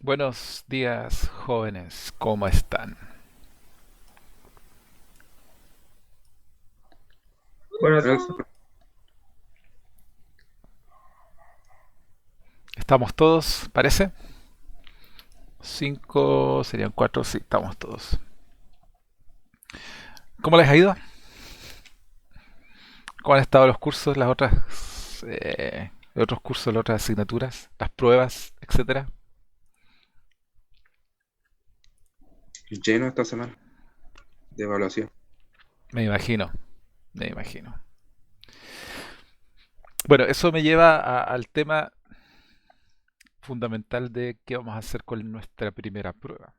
Buenos días, jóvenes, ¿cómo están? Bueno, Hola, ¿Estamos todos, parece? Cinco, serían cuatro, sí, estamos todos. ¿Cómo les ha ido? ¿Cómo han estado los cursos, las otras, los otros cursos, las otras asignaturas, las pruebas, etcétera? lleno esta semana de evaluación. Me imagino, me imagino. Bueno, eso me lleva al tema fundamental de qué vamos a hacer con nuestra primera prueba.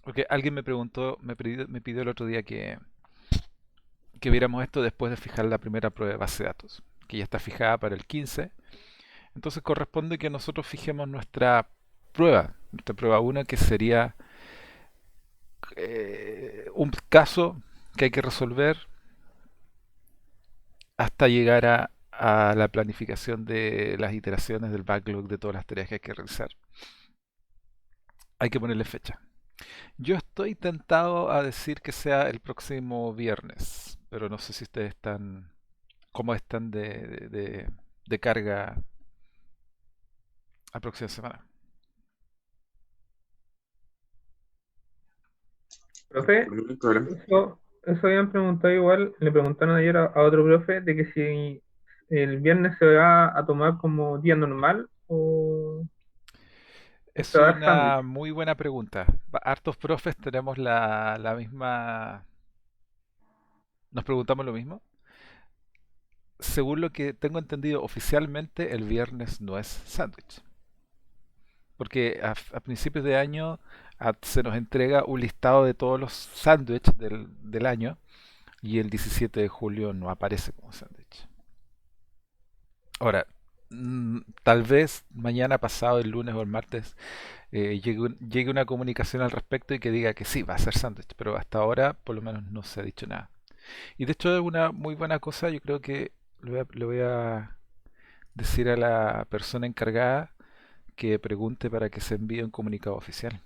Porque alguien me preguntó, me pidió el otro día que viéramos esto después de fijar la primera prueba de base de datos, que ya está fijada para el 15. Entonces corresponde que nosotros fijemos nuestra prueba 1, que sería un caso que hay que resolver hasta llegar a la planificación de las iteraciones del backlog de todas las tareas que hay que realizar. Hay que ponerle fecha. Yo estoy tentado a decir que sea el próximo viernes, pero no sé si ustedes están, cómo están de carga la próxima semana. profe, Por mí no hay problema. eso habían preguntado igual, le preguntaron ayer a otro profe de que si el viernes se va a tomar como día normal o se Es va a dar sándwich. una muy buena pregunta. Hartos profes tenemos la misma. Nos preguntamos lo mismo. Según lo que tengo entendido oficialmente, el viernes no es sándwich. Porque a principios de año se nos entrega un listado de todos los sándwiches del año y el 17 de julio no aparece como sándwich. Ahora, tal vez mañana pasado, el lunes o el martes, llegue una comunicación al respecto y que diga que sí, va a ser sándwich, pero hasta ahora por lo menos no se ha dicho nada. Y de hecho es una muy buena cosa, yo creo que le voy a decir a la persona encargada que pregunte para que se envíe un comunicado oficial.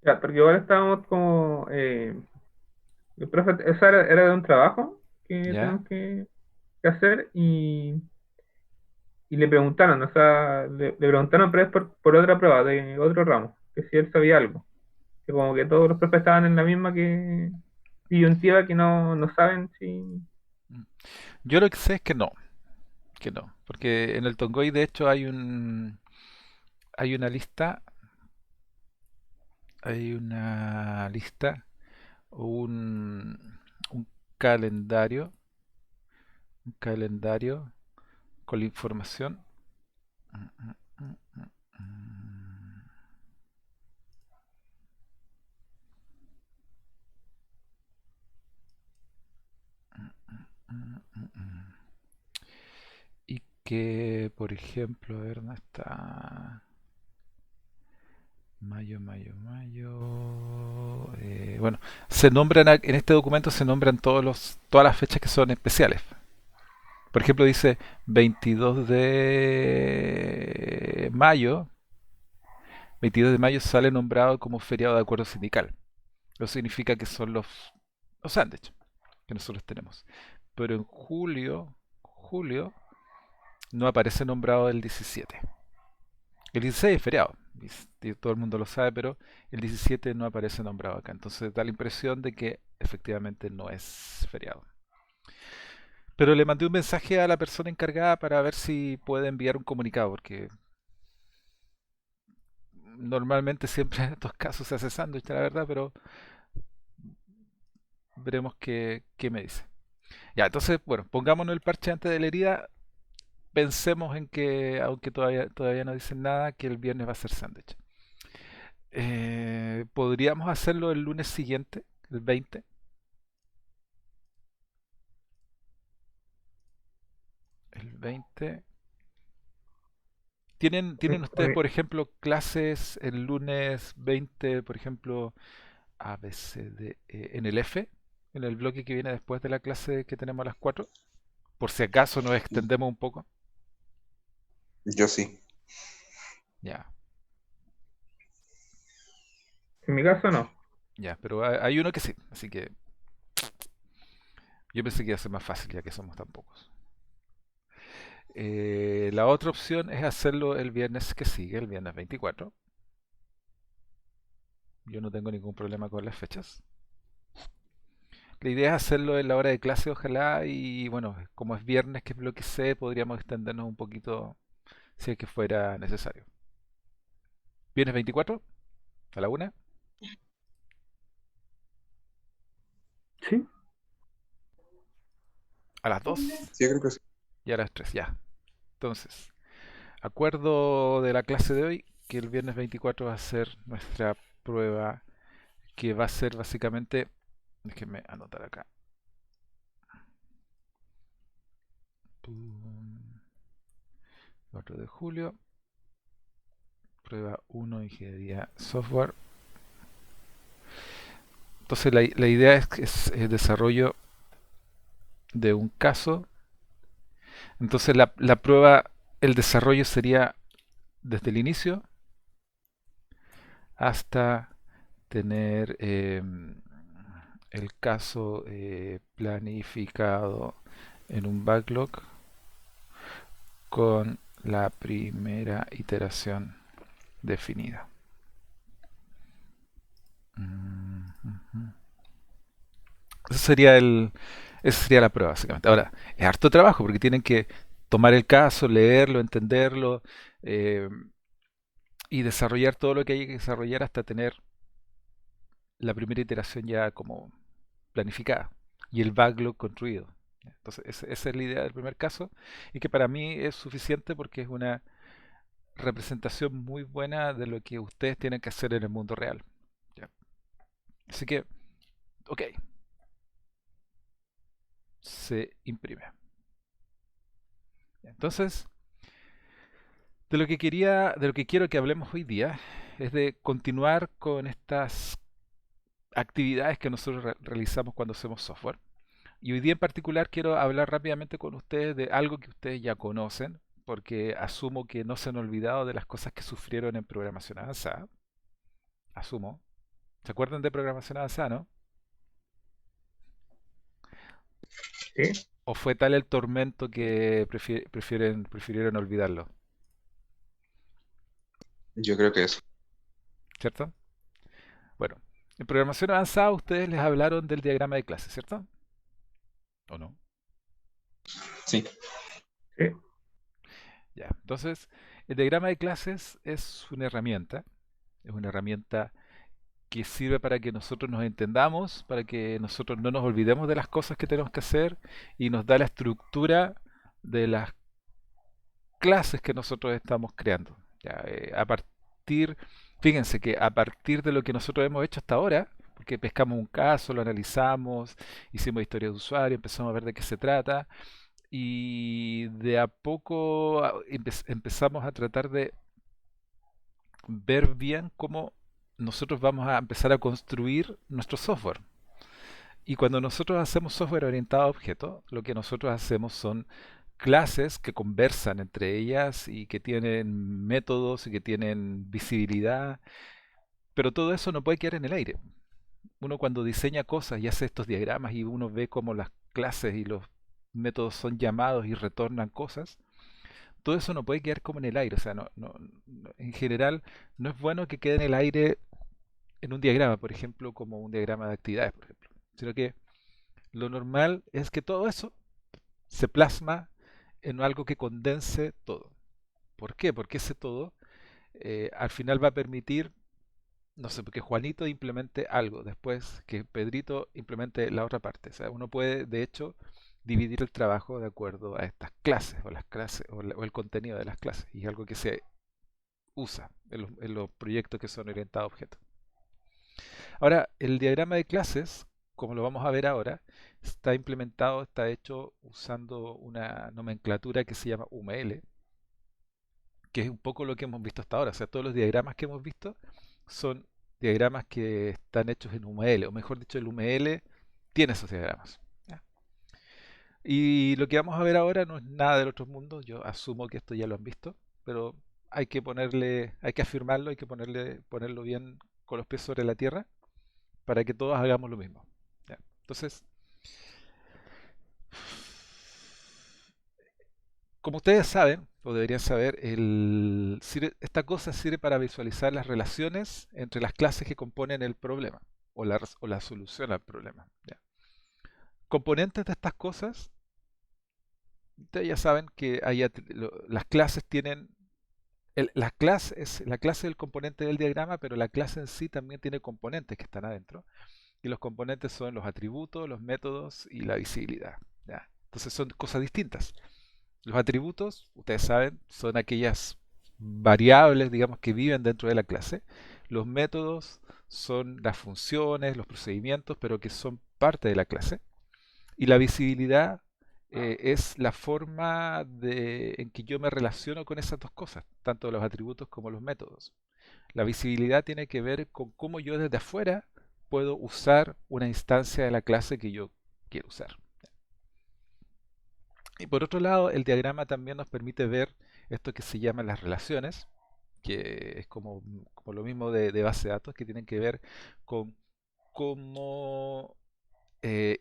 Ya, porque igual estábamos como, el profe, eso era de un trabajo que ¿Ya? tenemos que hacer y le preguntaron, o sea, le preguntaron, pero es por otra prueba, de otro ramo, que si él sabía algo. Que como que todos los profes estaban en la misma disyuntiva que no saben si... Mm. Yo lo que sé es que no, porque en el Tongoy de hecho hay una lista, hay una lista, un calendario, un calendario con la información. Y que, por ejemplo, a ver, ¿dónde está? Mayo. Bueno, en este documento se nombran todas las fechas que son especiales. Por ejemplo, dice 22 de mayo. 22 de mayo sale nombrado como feriado de acuerdo sindical. Eso significa que son los sándwiches que nosotros tenemos. Pero en julio no aparece nombrado el 17. El 16 es feriado, y todo el mundo lo sabe, pero el 17 no aparece nombrado acá. Entonces da la impresión de que efectivamente no es feriado. Pero le mandé un mensaje a la persona encargada para ver si puede enviar un comunicado, porque normalmente siempre en estos casos se hace sándwich, la verdad, pero veremos qué me dice. Ya, entonces, bueno, pongámonos el parche antes de la herida. Pensemos en que, aunque todavía no dicen nada, que el viernes va a ser sándwich. ¿Podríamos hacerlo el lunes siguiente, el 20? El 20. ¿Tienen ustedes, por ejemplo, clases el lunes 20, por ejemplo, A, B, C, D, en el F? En el bloque que viene después de la clase que tenemos a las 4. Por si acaso nos extendemos un poco. Yo sí. Ya, En mi caso no. ya, pero hay uno que sí, así que yo pensé que iba a ser más fácil ya que somos tan pocos. La otra opción es hacerlo el viernes que sigue, el viernes 24. Yo no tengo ningún problema con las fechas. La idea es hacerlo en la hora de clase, ojalá, y bueno, como es viernes, que es bloque C, podríamos extendernos un poquito si es que fuera necesario. Viernes 24, a la 1, Sí. a las 2 Sí, creo que sí. y a las 3, ya. Entonces, acuerdo de la clase de hoy, que el viernes 24 va a ser nuestra prueba, que va a ser básicamente, déjenme anotar acá. 4 de julio, prueba 1, ingeniería software. Entonces la idea es el desarrollo de un caso. Entonces la prueba, el desarrollo sería desde el inicio hasta tener el caso planificado en un backlog con la primera iteración definida. Ese sería esa sería la prueba, básicamente. Ahora, es harto trabajo porque tienen que tomar el caso, leerlo, entenderlo eh, y desarrollar todo lo que hay que desarrollar hasta tener la primera iteración ya como planificada y el backlog construido. Entonces, esa es la idea del primer caso y que para mí es suficiente porque es una representación muy buena de lo que ustedes tienen que hacer en el mundo real. ¿Ya? Así que, ok, se imprime. Entonces, de lo que quiero que hablemos hoy día es de continuar con estas actividades que nosotros realizamos cuando hacemos software. Y hoy día en particular quiero hablar rápidamente con ustedes de algo que ustedes ya conocen, porque asumo que no se han olvidado de las cosas que sufrieron en programación avanzada. Asumo. ¿Se acuerdan de programación avanzada, no? Sí. ¿O fue tal el tormento que prefirieron olvidarlo? Yo creo que eso. ¿Cierto? Bueno, en programación avanzada ustedes les hablaron del diagrama de clase, ¿cierto? ¿O no? Sí. Sí. Ya, entonces, el diagrama de clases es una herramienta que sirve para que nosotros nos entendamos, para que nosotros no nos olvidemos de las cosas que tenemos que hacer y nos da la estructura de las clases que nosotros estamos creando. Ya, fíjense que a partir de lo que nosotros hemos hecho hasta ahora, porque pescamos un caso, lo analizamos, hicimos historia de usuario, empezamos a ver de qué se trata y de a poco empezamos a tratar de ver bien cómo nosotros vamos a empezar a construir nuestro software. Y cuando nosotros hacemos software orientado a objetos, lo que nosotros hacemos son clases que conversan entre ellas y que tienen métodos y que tienen visibilidad, pero todo eso no puede quedar en el aire. Uno cuando diseña cosas y hace estos diagramas y uno ve cómo las clases y los métodos son llamados y retornan cosas, todo eso no puede quedar como en el aire. O sea, en general no es bueno que quede en el aire en un diagrama, por ejemplo, como un diagrama de actividades, por ejemplo, sino que lo normal es que todo eso se plasma en algo que condense todo. ¿Por qué? Porque ese todo al final va a permitir, no sé, que Juanito implemente algo, después que Pedrito implemente la otra parte. O sea, uno puede, de hecho, dividir el trabajo de acuerdo a estas clases o las clases o el contenido de las clases y es algo que se usa en los proyectos que son orientados a objetos. Ahora, el diagrama de clases, como lo vamos a ver ahora, está implementado, está hecho usando una nomenclatura que se llama UML, que es un poco lo que hemos visto hasta ahora. O sea, todos los diagramas que hemos visto son diagramas que están hechos en UML, o mejor dicho, el UML tiene esos diagramas. ¿Ya? Y lo que vamos a ver ahora no es nada del otro mundo. Yo asumo que esto ya lo han visto, pero hay que afirmarlo, hay que ponerlo bien con los pies sobre la tierra para que todos hagamos lo mismo. ¿Ya? Entonces, como ustedes saben, o deberían saber, esta cosa sirve para visualizar las relaciones entre las clases que componen el problema o la solución al problema. ¿Ya? Componentes de estas cosas, ustedes ya saben que las clases tienen. La clase es el componente del diagrama, pero la clase en sí también tiene componentes que están adentro. Y los componentes son los atributos, los métodos y la visibilidad. ¿Ya? Entonces son cosas distintas. Los atributos, ustedes saben, son aquellas variables, digamos, que viven dentro de la clase. Los métodos son las funciones, los procedimientos, pero que son parte de la clase. Y la visibilidad es la forma en que yo me relaciono con esas dos cosas, tanto los atributos como los métodos. La visibilidad tiene que ver con cómo yo desde afuera puedo usar una instancia de la clase que yo quiero usar. Y por otro lado, el diagrama también nos permite ver esto que se llaman las relaciones, que es como lo mismo de base de datos, que tienen que ver con cómo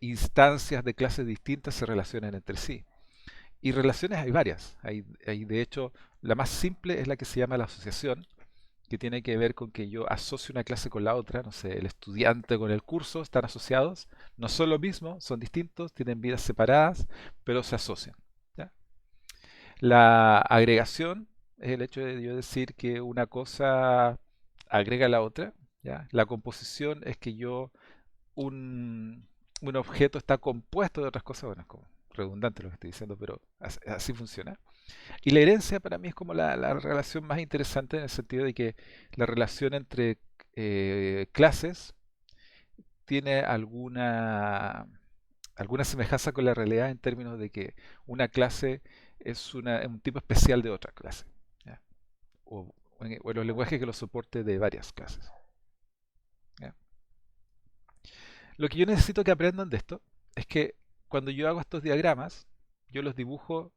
instancias de clases distintas se relacionan entre sí. Y relaciones hay varias. De hecho, la más simple es la que se llama la asociación, que tiene que ver con que yo asocio una clase con la otra. No sé, el estudiante con el curso están asociados. No son lo mismo, son distintos, tienen vidas separadas, pero se asocian. ¿Ya? La agregación es el hecho de yo decir que una cosa agrega a la otra. ¿Ya? La composición es que un, un objeto está compuesto de otras cosas. Bueno, es como redundante lo que estoy diciendo, pero así funciona. Y la herencia para mí es como la relación más interesante en el sentido de que la relación entre clases tiene alguna semejanza con la realidad en términos de que una clase es un tipo especial de otra clase. ¿Ya? O en los lenguajes que lo soporte de varias clases. ¿Ya? Lo que yo necesito que aprendan de esto es que cuando yo hago estos diagramas, yo los dibujo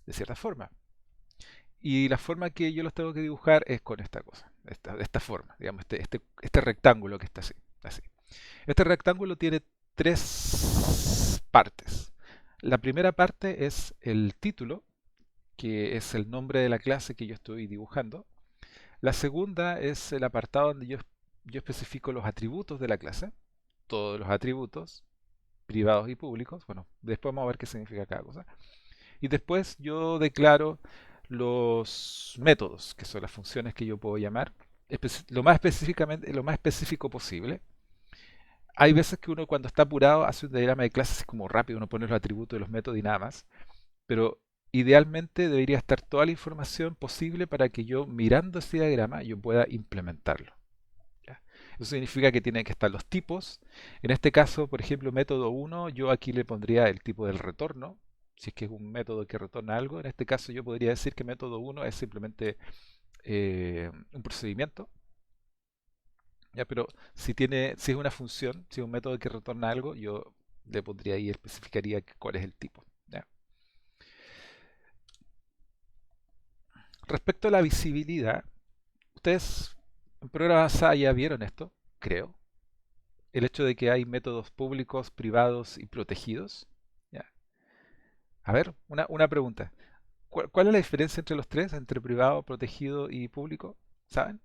de cierta forma. Y la forma que yo los tengo que dibujar es con esta cosa, de esta forma, digamos, este rectángulo que está así, así. Este rectángulo tiene tres partes. La primera parte es el título, que es el nombre de la clase que yo estoy dibujando. La segunda es el apartado donde yo especifico los atributos de la clase, todos los atributos, privados y públicos. Bueno, después vamos a ver qué significa cada cosa. Y después yo declaro los métodos, que son las funciones que yo puedo llamar, lo más específicamente, lo más específico posible. Hay veces que uno cuando está apurado hace un diagrama de clases como rápido, uno pone los atributos de los métodos y nada más, pero idealmente debería estar toda la información posible para que yo mirando ese diagrama yo pueda implementarlo. ¿Ya? Eso significa que tienen que estar los tipos. En este caso, por ejemplo, método 1, yo aquí le pondría el tipo del retorno, si es que es un método que retorna algo. En este caso yo podría decir que método 1 es simplemente un procedimiento. ¿Ya? Pero si es una función, si es un método que retorna algo, yo le pondría ahí, especificaría cuál es el tipo. ¿Ya? Respecto a la visibilidad, ustedes en programa avanzada ya vieron esto, creo. El hecho de que hay métodos públicos, privados y protegidos. ¿Ya? A ver, una pregunta. ¿Cuál es la diferencia entre los tres, entre privado, protegido y público? ¿Saben?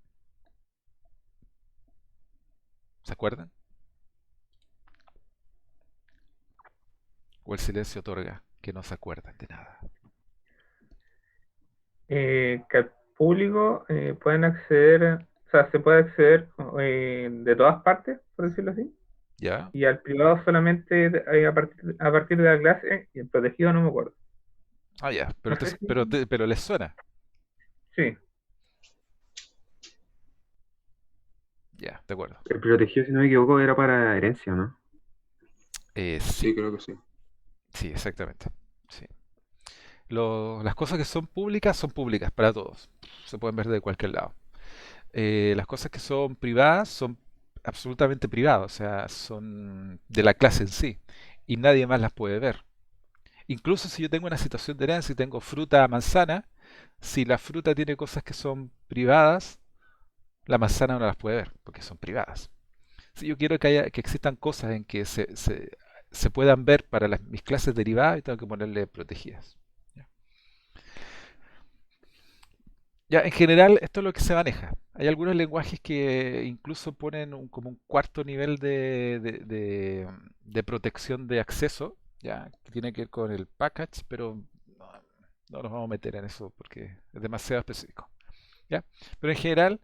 ¿Se acuerdan? ¿O el silencio otorga que no se acuerdan de nada? Que al público pueden acceder, o sea, se puede acceder de todas partes, por decirlo así, ¿Ya? y al privado solamente a partir de la clase, y el protegido no me acuerdo. Ah, ya. No sé si, Pero les suena. sí, Ya, de acuerdo. El protegido, si no me equivoco, era para herencia, ¿no? Sí, Sí, creo que sí. sí, exactamente. Sí. Las cosas que son públicas para todos. Se pueden ver de cualquier lado. Las cosas que son privadas son absolutamente privadas, o sea, son de la clase en sí. Y nadie más las puede ver. incluso si yo tengo una situación de herencia y tengo fruta, manzana, si la fruta tiene cosas que son privadas, la manzana no las puede ver porque son privadas. Si yo quiero que existan cosas en que se puedan ver para mis clases derivadas, yo tengo que ponerle protegidas. ¿Ya? Ya, en general, esto es lo que se maneja. Hay algunos lenguajes que incluso ponen como un cuarto nivel de protección de acceso, ya, que tiene que ver con el package, pero no nos vamos a meter en eso porque es demasiado específico. ¿Ya? Pero en general,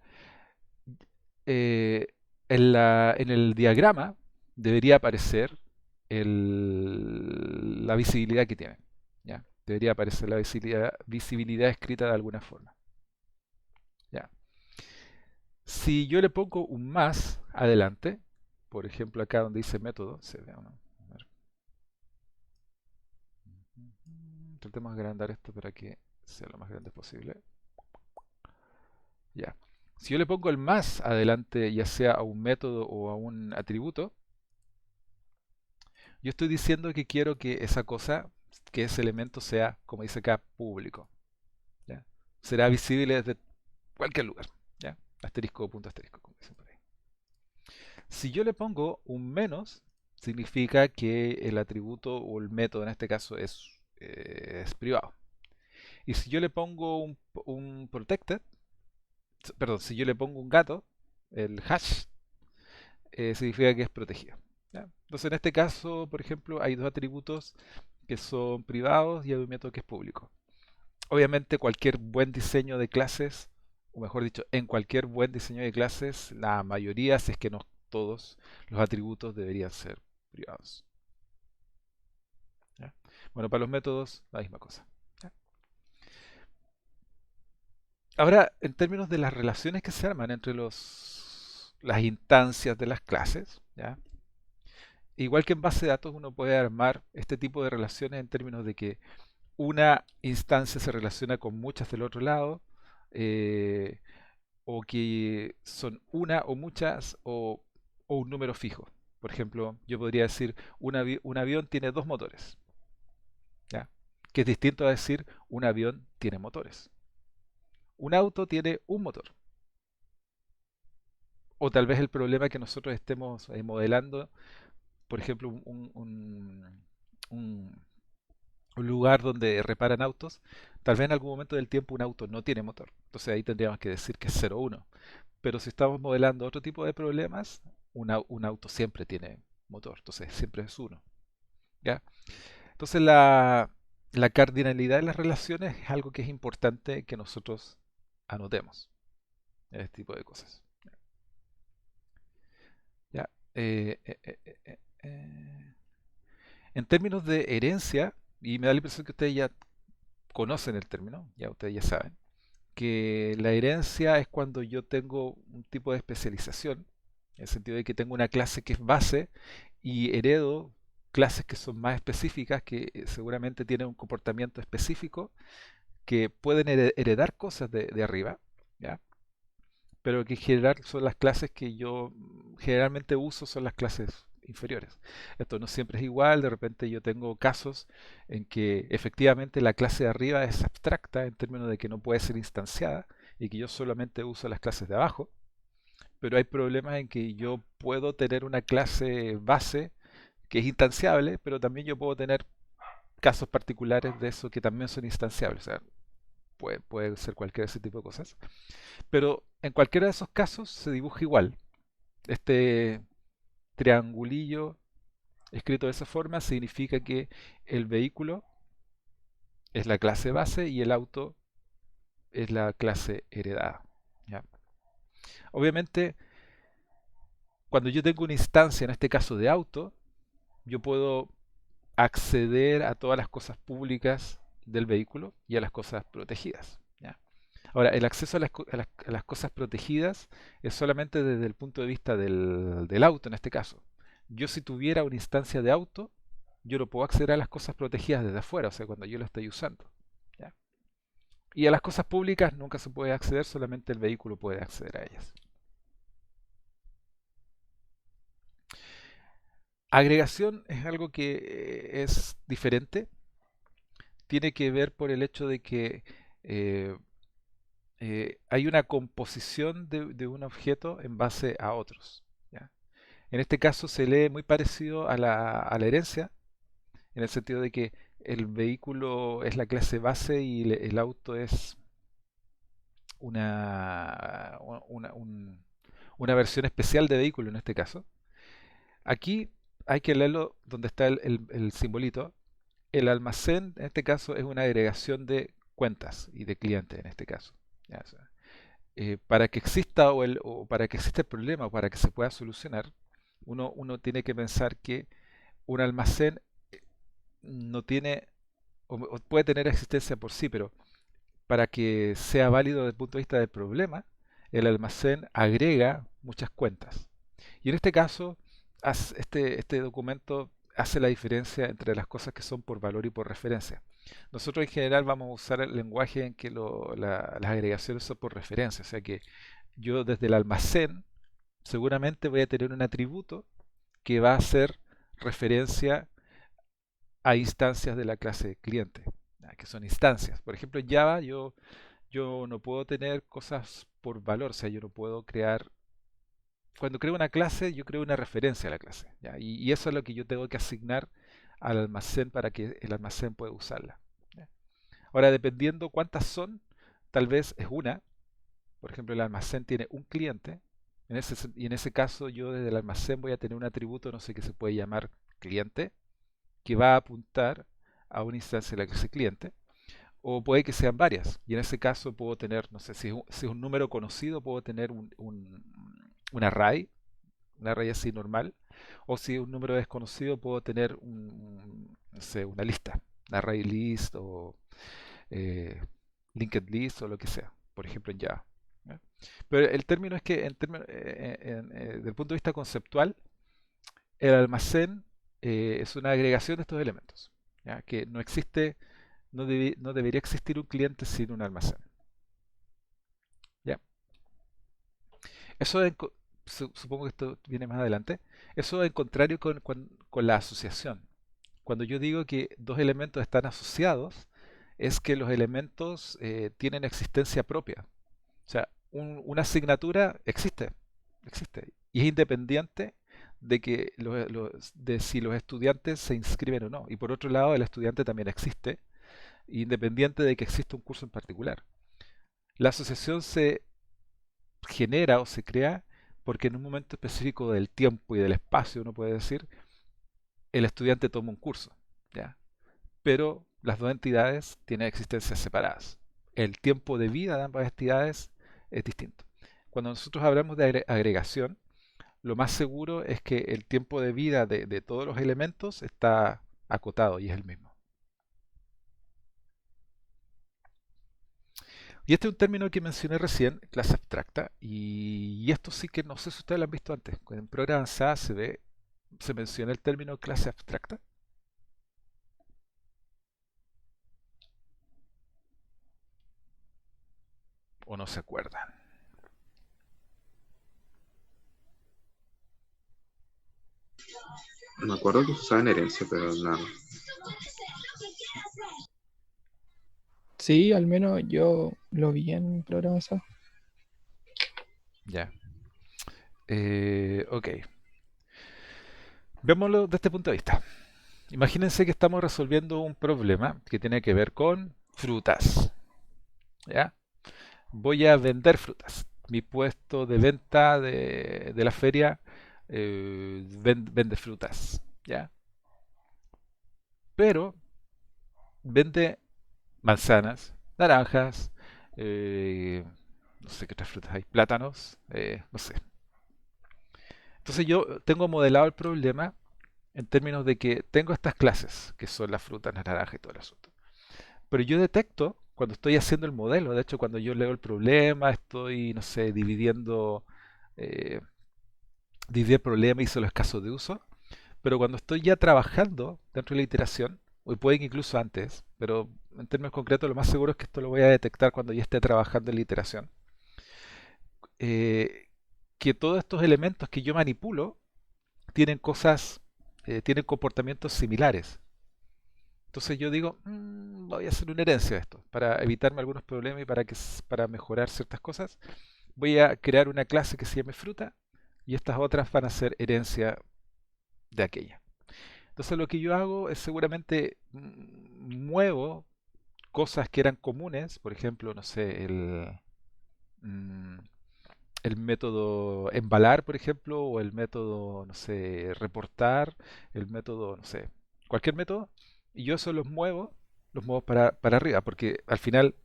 eh, en el diagrama debería aparecer la visibilidad que tiene. ¿Ya? Debería aparecer la visibilidad escrita de alguna forma. ¿Ya? Si yo le pongo un más adelante, por ejemplo acá donde dice método, se ve o no. A ver. Tratemos de agrandar esto para que sea lo más grande posible. Ya. Si yo le pongo el más adelante, ya sea a un método o a un atributo, yo estoy diciendo que quiero que esa cosa, que ese elemento sea, como dice acá, público. ¿Ya? Será visible desde cualquier lugar. ¿Ya? Asterisco o punto asterisco, como dicen por ahí. Si yo le pongo un menos, significa que el atributo o el método en este caso es privado. Y si yo le pongo un protected, perdón, si yo le pongo un gato, el hash, significa que es protegido. ¿Ya? Entonces en este caso, por ejemplo, hay dos atributos que son privados y hay un método que es público. Obviamente cualquier buen diseño de clases, o mejor dicho, en cualquier buen diseño de clases, la mayoría, si es que no todos, los atributos deberían ser privados. ¿Ya? Bueno, para los métodos, la misma cosa. ¿Ya? Ahora, en términos de las relaciones que se arman entre las instancias de las clases, ¿ya? Igual que en base de datos, uno puede armar este tipo de relaciones en términos de que una instancia se relaciona con muchas del otro lado, eh, o que son una o muchas o un número fijo. Por ejemplo, yo podría decir un avión tiene dos motores, ¿ya? Que es distinto a decir un avión tiene motores. Un auto tiene un motor. O tal vez el problema que nosotros estemos modelando, por ejemplo, un- un lugar donde reparan autos, tal vez en algún momento del tiempo un auto no tiene motor. Entonces ahí tendríamos que decir que es 0,1. Pero si estamos modelando otro tipo de problemas, un auto siempre tiene motor, entonces siempre es uno. ¿Ya? Entonces la cardinalidad de las relaciones es algo que es importante que nosotros anotemos. Este tipo de cosas. ¿Ya? En términos de herencia, y me da la impresión que ustedes ya conocen el término, ya ustedes ya saben, que la herencia es cuando yo tengo un tipo de especialización, en el sentido de que tengo una clase que es base y heredo clases que son más específicas, que seguramente tienen un comportamiento específico, que pueden heredar cosas de arriba, ¿ya? Pero que en general son las clases que yo generalmente uso, son las clases inferiores. Esto no siempre es igual, de repente yo tengo casos en que efectivamente la clase de arriba es abstracta en términos de que no puede ser instanciada y que yo solamente uso las clases de abajo, pero hay problemas en que yo puedo tener una clase base que es instanciable, pero también yo puedo tener casos particulares de eso que también son instanciables. O sea, puede ser cualquiera de ese tipo de cosas. Pero en cualquiera de esos casos se dibuja igual. Este triangulillo escrito de esa forma significa que el vehículo es la clase base y el auto es la clase heredada. ¿Ya? Obviamente, cuando yo tengo una instancia, en este caso de auto, yo puedo acceder a todas las cosas públicas del vehículo y a las cosas protegidas. ¿Ya? Ahora, el acceso a las cosas protegidas es solamente desde el punto de vista del auto en este caso. Yo si tuviera una instancia de auto, yo no puedo acceder a las cosas protegidas desde afuera, o sea, cuando yo lo estoy usando. ¿Ya? Y a las cosas públicas nunca se puede acceder, solamente el vehículo puede acceder a ellas. Agregación es algo que es diferente. tiene que ver por el hecho de que eh, hay una composición de un objeto en base a otros. ¿Ya? En este caso se lee muy parecido a la herencia, en el sentido de que el vehículo es la clase base y el auto es una, una, un- una versión especial de vehículo en este caso. Aquí hay que leerlo donde está el simbolito. El almacén en este caso es una agregación de cuentas y de clientes en este caso. Ya, o sea, para que exista o para que exista el problema o para que se pueda solucionar, uno tiene que pensar que un almacén no tiene o puede tener existencia por sí, pero para que sea válido desde el punto de vista del problema, el almacén agrega muchas cuentas. Y en este caso, este documento hace la diferencia entre las cosas que son por valor y por referencia. Nosotros en general vamos a usar el lenguaje en que las agregaciones son por referencia, o sea que yo desde el almacén seguramente voy a tener un atributo que va a hacer referencia a instancias de la clase cliente, que son instancias. Por ejemplo, en Java yo no puedo tener cosas por valor, o sea, yo no puedo crear. Cuando creo una clase, yo creo una referencia a la clase, ¿ya? Y eso es lo que yo tengo que asignar al almacén para que el almacén pueda usarla. ¿Ya? Ahora, dependiendo cuántas son, tal vez es una. Por ejemplo, el almacén tiene un cliente. Y en ese caso, yo desde el almacén voy a tener un atributo, no sé, que se puede llamar cliente, que va a apuntar a una instancia de la clase cliente. O puede que sean varias. Y en ese caso puedo tener, no sé, si es un número conocido, puedo tener un array así normal. O si es un número desconocido, puedo tener no sé, una lista, un array list o eh, linked list o lo que sea, por ejemplo en Java. ¿Ya? Pero el término es que, desde el punto de vista conceptual, el almacén es una agregación de estos elementos. ¿Ya? Que no existe, no debería existir un cliente sin un almacén. ¿Ya? Eso supongo que esto viene más adelante. Eso en contrario con la asociación. Cuando yo digo que dos elementos están asociados, es que los elementos tienen existencia propia. O sea, una asignatura existe, y es independiente de que de si los estudiantes se inscriben o no. Y por otro lado, el estudiante también existe, independiente de que exista un curso en particular. La asociación se genera o se crea porque en un momento específico del tiempo y del espacio, uno puede decir, el estudiante toma un curso, ¿ya? Pero las dos entidades tienen existencias separadas. El tiempo de vida de ambas entidades es distinto. Cuando nosotros hablamos de agregación, lo más seguro es que el tiempo de vida de todos los elementos está acotado y es el mismo. Y este es un término que mencioné recién, clase abstracta, y esto sí que no sé si ustedes lo han visto antes. En Programa Avanzada se menciona el término clase abstracta. ¿O no se acuerdan? Me acuerdo que se usaba en herencia, pero nada. Sí, al menos yo lo vi en programación. Ya. Ok. Veámoslo desde este punto de vista. Imagínense que estamos resolviendo un problema que tiene que ver con frutas. ¿Ya? Voy a vender frutas. Mi puesto de venta de la feria vende frutas. ¿Ya? Pero vende manzanas, naranjas, no sé qué otras frutas hay, plátanos, no sé. Entonces yo tengo modelado el problema en términos de que tengo estas clases, que son las frutas, las naranjas y todo el asunto. Pero yo detecto, cuando estoy haciendo el modelo, de hecho cuando yo leo el problema, estoy, no sé, eh, dividí el problema y hice los casos de uso, pero cuando estoy ya trabajando dentro de la iteración, o puede que incluso antes, pero en términos concretos lo más seguro es que esto lo voy a detectar cuando ya esté trabajando en la iteración, eh, que todos estos elementos que yo manipulo tienen tienen comportamientos similares. Entonces yo digo, voy a hacer una herencia de esto, para evitarme algunos problemas y para mejorar ciertas cosas. Voy a crear una clase que se llame fruta y estas otras van a ser herencia de aquella. Entonces lo que yo hago es seguramente muevo cosas que eran comunes, por ejemplo, no sé, mm, el método embalar, por ejemplo, o el método, no sé, reportar, el método, no sé, cualquier método, y yo eso los muevo para arriba, porque al final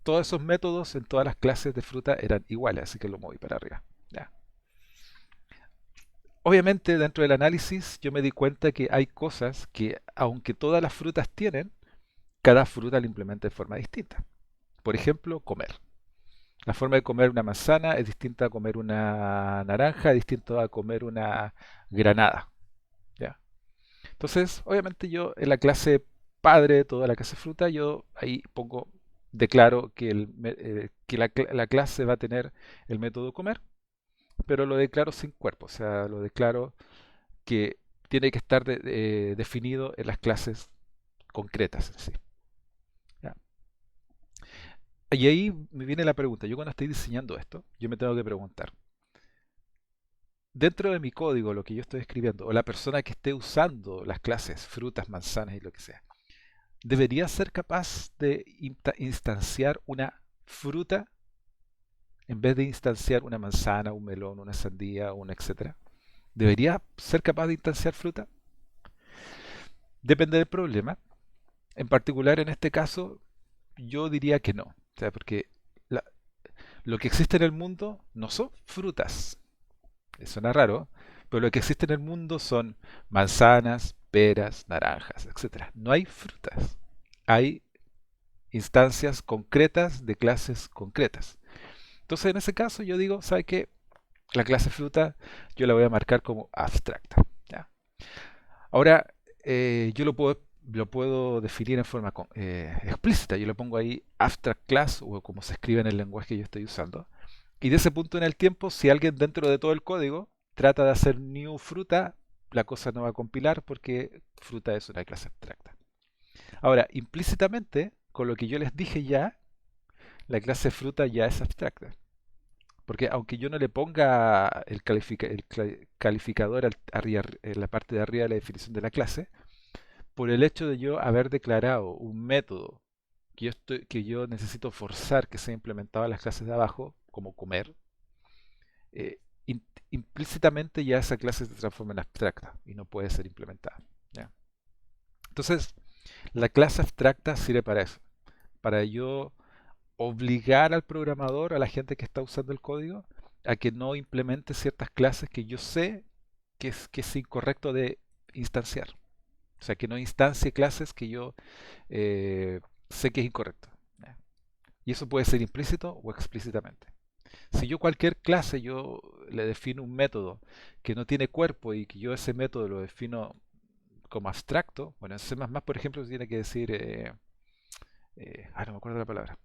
todos esos métodos en todas las clases de fruta eran iguales, así que lo moví para arriba. Ya. Obviamente dentro del análisis yo me di cuenta que hay cosas que, aunque todas las frutas tienen, cada fruta la implementa de forma distinta. Por ejemplo, comer. La forma de comer una manzana es distinta a comer una naranja, es distinto a comer una granada. ¿Ya? Entonces, obviamente yo en la clase padre, toda la clase fruta, yo ahí declaro que, que la clase va a tener el método comer, pero lo declaro sin cuerpo, o sea, lo declaro que tiene que estar definido en las clases concretas en sí. ¿Ya? Y ahí me viene la pregunta, yo cuando estoy diseñando esto, yo me tengo que preguntar, dentro de mi código, lo que yo estoy escribiendo, o la persona que esté usando las clases, frutas, manzanas y lo que sea, debería ser capaz de instanciar una fruta en vez de instanciar una manzana, un melón, una sandía, un etcétera. ¿Debería ser capaz de instanciar fruta? Depende del problema. En particular, en este caso, yo diría que no. O sea, porque la- lo que existe en el mundo no son frutas. Suena raro, pero lo que existe en el mundo son manzanas, peras, naranjas, etcétera. No hay frutas. Hay instancias concretas de clases concretas. Entonces, en ese caso, yo digo, ¿sabe qué? La clase fruta yo la voy a marcar como abstracta. ¿Ya? Ahora, yo lo puedo definir en forma explícita. Yo le pongo ahí abstract class o como se escribe en el lenguaje que yo estoy usando. Y de ese punto en el tiempo, si alguien dentro de todo el código trata de hacer new fruta, la cosa no va a compilar porque fruta es una clase abstracta. Ahora, implícitamente, con lo que yo les dije ya, la clase fruta ya es abstracta. Porque aunque yo no le ponga el calificador en la parte de arriba de la definición de la clase, por el hecho de yo haber declarado un método que yo necesito forzar que sea implementado en las clases de abajo, como comer, eh, implícitamente ya esa clase se transforma en abstracta y no puede ser implementada. ¿Ya? Entonces, la clase abstracta sirve para eso, para yo obligar al programador, a la gente que está usando el código, a que no implemente ciertas clases que yo sé que es incorrecto de instanciar. O sea, que no instancie clases que yo eh, sé que es incorrecto. ¿Ya? Y eso puede ser implícito o explícitamente. Si yo cualquier clase yo le defino un método que no tiene cuerpo y que yo ese método lo defino como abstracto, bueno, en C++, por ejemplo, se tiene que decir, no me acuerdo la palabra,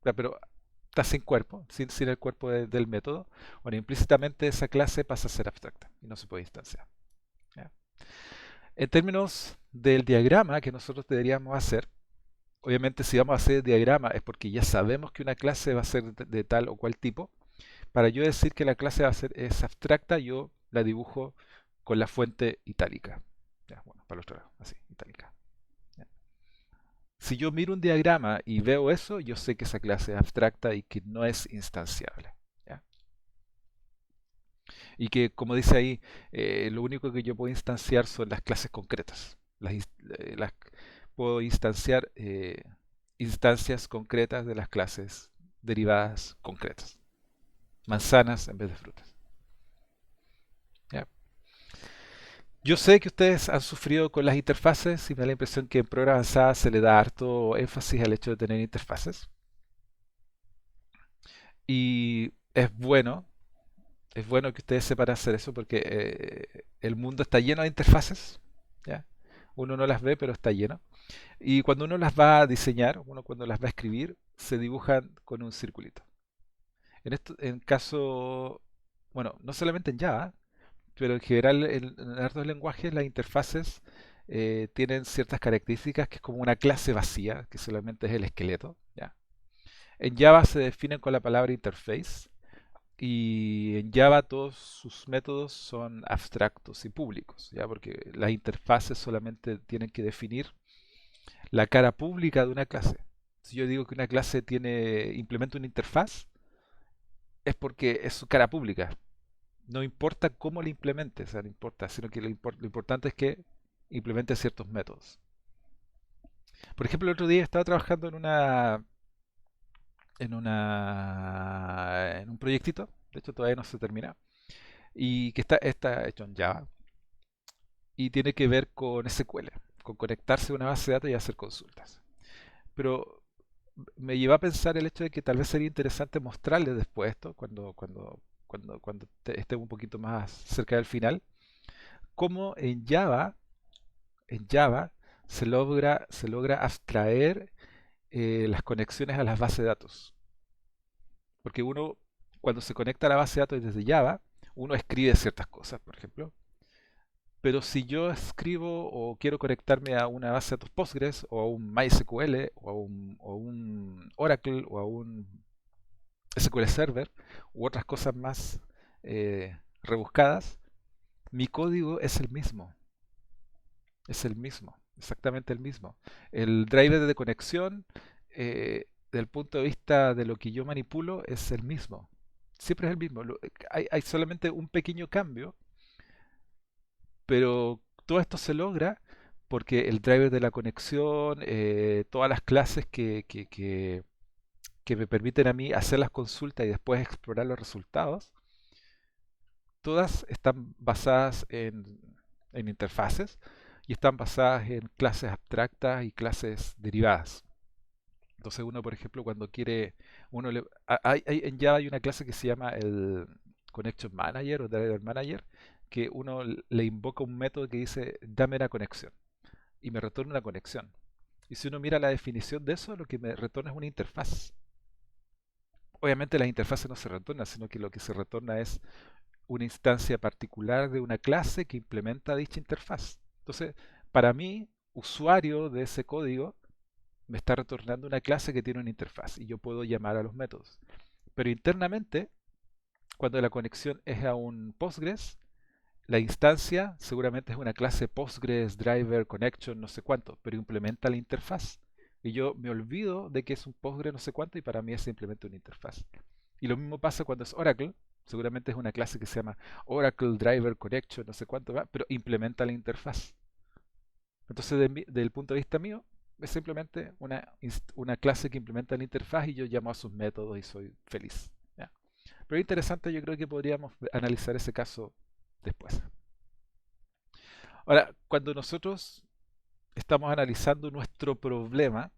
ya, pero está sin cuerpo, sin el cuerpo del método, bueno, implícitamente esa clase pasa a ser abstracta y no se puede instanciar. ¿Ya? En términos del diagrama que nosotros deberíamos hacer, obviamente si vamos a hacer diagrama es porque ya sabemos que una clase va a ser de tal o cual tipo. Para yo decir que la clase es abstracta, yo la dibujo con la fuente itálica. Ya, bueno, para el otro lado, así, itálica. Ya. Si yo miro un diagrama y veo eso, yo sé que esa clase es abstracta y que no es instanciable. ¿Ya? Y que, como dice ahí, lo único que yo puedo instanciar son las clases concretas. Puedo instanciar instancias concretas de las clases derivadas concretas. Manzanas en vez de frutas. ¿Ya? Yo sé que ustedes han sufrido con las interfaces y me da la impresión que en prueba avanzada se le da harto énfasis al hecho de tener interfaces. Y es bueno que ustedes sepan hacer eso porque el mundo está lleno de interfaces. ¿Ya? Uno no las ve, pero está lleno. Y cuando uno las va a diseñar, uno cuando las va a escribir, se dibujan con un circulito. En caso, bueno, no solamente en Java, pero en general en hartos lenguajes las interfaces tienen ciertas características que es como una clase vacía, que solamente es el esqueleto, ¿ya? En Java se definen con la palabra interface y en Java todos sus métodos son abstractos y públicos, ¿ya? Porque las interfaces solamente tienen que definir la cara pública de una clase. Si yo digo que una clase implementa una interfaz, es porque es su cara pública. No importa cómo la implemente, o sea, no importa, sino que lo importante es que implemente ciertos métodos. Por ejemplo, el otro día estaba trabajando en un proyectito, de hecho todavía no se termina, y que está hecho en Java y tiene que ver con SQL, con conectarse a una base de datos y hacer consultas. Pero me llevó a pensar el hecho de que tal vez sería interesante mostrarles después esto, cuando estemos un poquito más cerca del final, cómo en Java se logra abstraer las conexiones a las bases de datos. Porque uno, cuando se conecta a la base de datos desde Java, uno escribe ciertas cosas, por ejemplo. Pero si yo escribo o quiero conectarme a una base de datos Postgres o a un MySQL o a un Oracle o a un SQL Server u otras cosas más rebuscadas, mi código es el mismo. Es el mismo, exactamente el mismo. El driver de conexión, del punto de vista de lo que yo manipulo, es el mismo. Siempre es el mismo. Hay solamente un pequeño cambio, pero todo esto se logra porque el driver de la conexión, todas las clases que me permiten a mí hacer las consultas y después explorar los resultados, todas están basadas en interfaces y están basadas en clases abstractas y clases derivadas. Entonces uno, por ejemplo, cuando quiere, en Java hay una clase que se llama el Connection Manager o Driver Manager, que uno le invoca un método que dice, dame una conexión, y me retorna una conexión. Y si uno mira la definición de eso, lo que me retorna es una interfaz. Obviamente las interfaces no se retornan, sino que lo que se retorna es una instancia particular de una clase que implementa dicha interfaz. Entonces, para mí, usuario de ese código, me está retornando una clase que tiene una interfaz y yo puedo llamar a los métodos. Pero internamente, cuando la conexión es a un Postgres, la instancia seguramente es una clase Postgres, driver, connection, no sé cuánto, pero implementa la interfaz. Y yo me olvido de que es un Postgres no sé cuánto y para mí es simplemente una interfaz. Y lo mismo pasa cuando es Oracle. Seguramente es una clase que se llama Oracle Driver Connection, no sé cuánto va, pero implementa la interfaz. Entonces, del punto de vista mío, es simplemente una clase que implementa la interfaz y yo llamo a sus métodos y soy feliz. ¿Ya? Pero es interesante, yo creo que podríamos analizar ese caso después. Ahora, cuando nosotros estamos analizando nuestro problema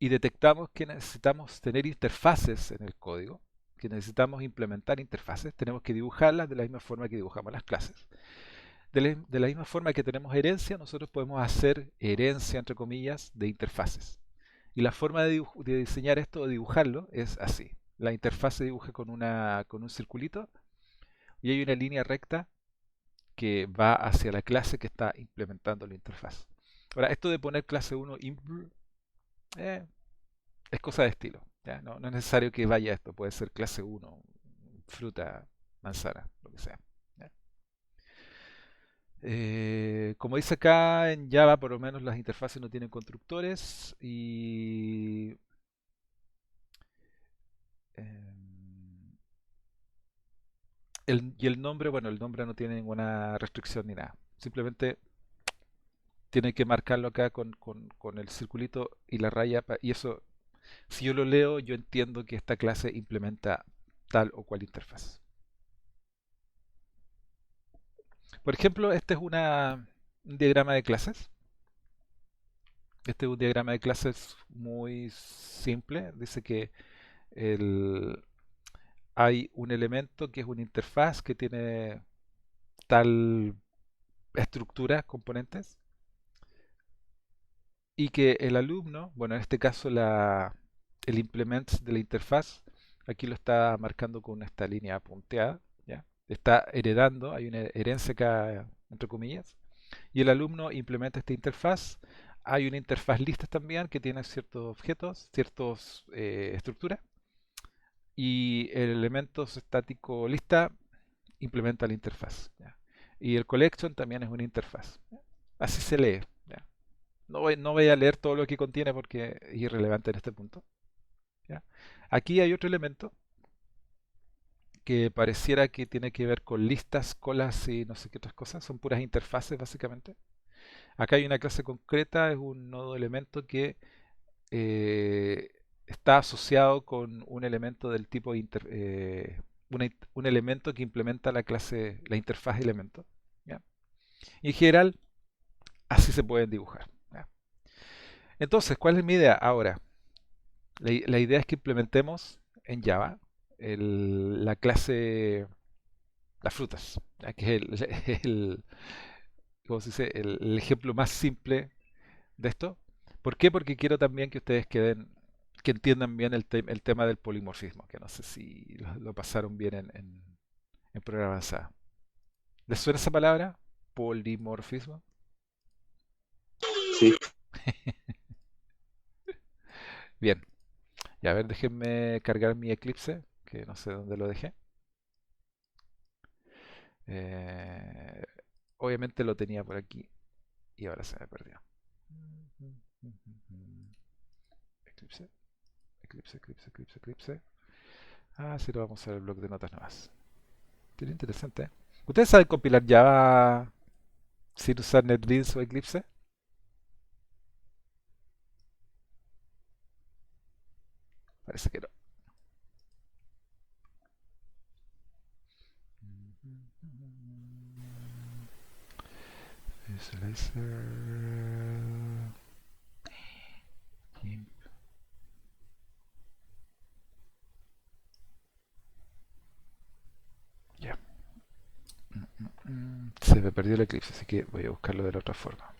y detectamos que necesitamos tener interfaces en el código, que necesitamos implementar interfaces, tenemos que dibujarlas de la misma forma que dibujamos las clases. De la misma forma que tenemos herencia, nosotros podemos hacer herencia, entre comillas, de interfaces. Y la forma de diseñar esto, de dibujarlo, es así. La interfaz se dibuja con un circulito y hay una línea recta que va hacia la clase que está implementando la interfaz. Ahora, esto de poner clase 1 es cosa de estilo. ¿Ya? No es necesario que vaya esto, puede ser clase 1, fruta, manzana, lo que sea. ¿Ya? Como dice acá en Java, por lo menos las interfaces no tienen constructores em, y el nombre, bueno, el nombre no tiene ninguna restricción ni nada. Simplemente tiene que marcarlo acá con el circulito y la raya. Y eso, si yo lo leo, yo entiendo que esta clase implementa tal o cual interfaz. Por ejemplo, este es un diagrama de clases. Este es un diagrama de clases muy simple. Dice que el- hay un elemento que es una interfaz que tiene tal estructura, componentes, y que el alumno, bueno, en este caso el implement de la interfaz, aquí lo está marcando con esta línea punteada, ¿ya? Está heredando, hay una herencia acá, entre comillas, y el alumno implementa esta interfaz. Hay una interfaz listas también que tiene ciertos objetos, ciertas estructuras, y el elemento estático lista implementa la interfaz. ¿Ya? Y el collection también es una interfaz. ¿Ya? Así se lee. ¿Ya? No voy a leer todo lo que contiene porque es irrelevante en este punto. ¿Ya? Aquí hay otro elemento que pareciera que tiene que ver con listas, colas y no sé qué otras cosas. Son puras interfaces básicamente. Acá hay una clase concreta, es un nodo elemento que eh, está asociado con un elemento del tipo un elemento que implementa la clase, la interfaz elemento. ¿Ya? Y en general, así se pueden dibujar. ¿Ya? Entonces, ¿cuál es mi idea ahora? La idea es que implementemos en Java la clase, las frutas, ¿ya? Que es ¿cómo se dice? El ejemplo más simple de esto. ¿Por qué? Porque quiero también que ustedes que entiendan bien el tema del polimorfismo, que no sé si lo pasaron bien en programa avanzado. ¿Les suena esa palabra? Polimorfismo. Sí, Bien. Y a ver, déjenme cargar mi Eclipse, que no sé dónde lo dejé. Eh, obviamente lo tenía por aquí y ahora se me perdió. Eclipse, Eclipse. Ah, sí, lo vamos a usar el bloc de notas nomás. Sería interesante. ¿Eh? ¿Ustedes saben compilar Java sin usar NetBeans o Eclipse? Parece que no. Visualizer. GIMP. Ya. Se me perdió el Eclipse, así que voy a buscarlo de la otra forma.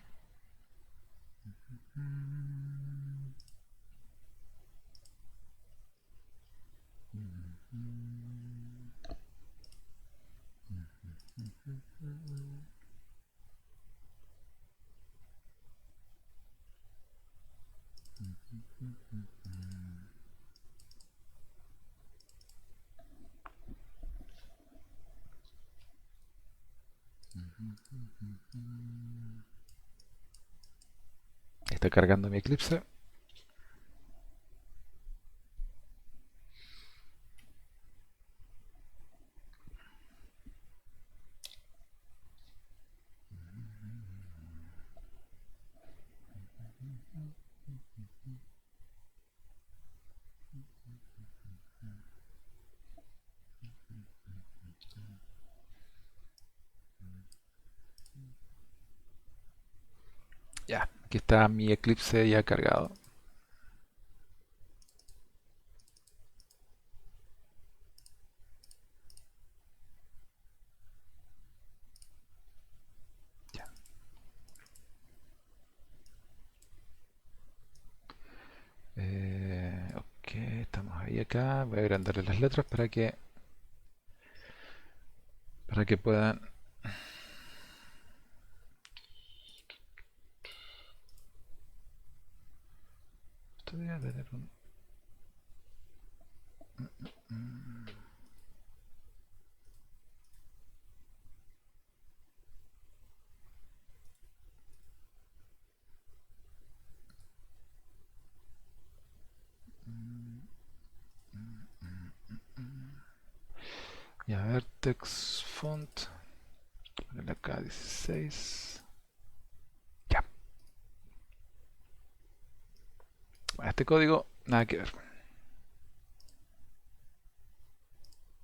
Está cargando mi Eclipse. Ya, aquí está mi Eclipse ya cargado. Ya. Ok, estamos ahí acá. Voy a agrandarle las letras para que puedan. Esto debe tener un. Ya, a ver, text font. Ponerle acá 16. Ya. Bueno, este código, nada que ver.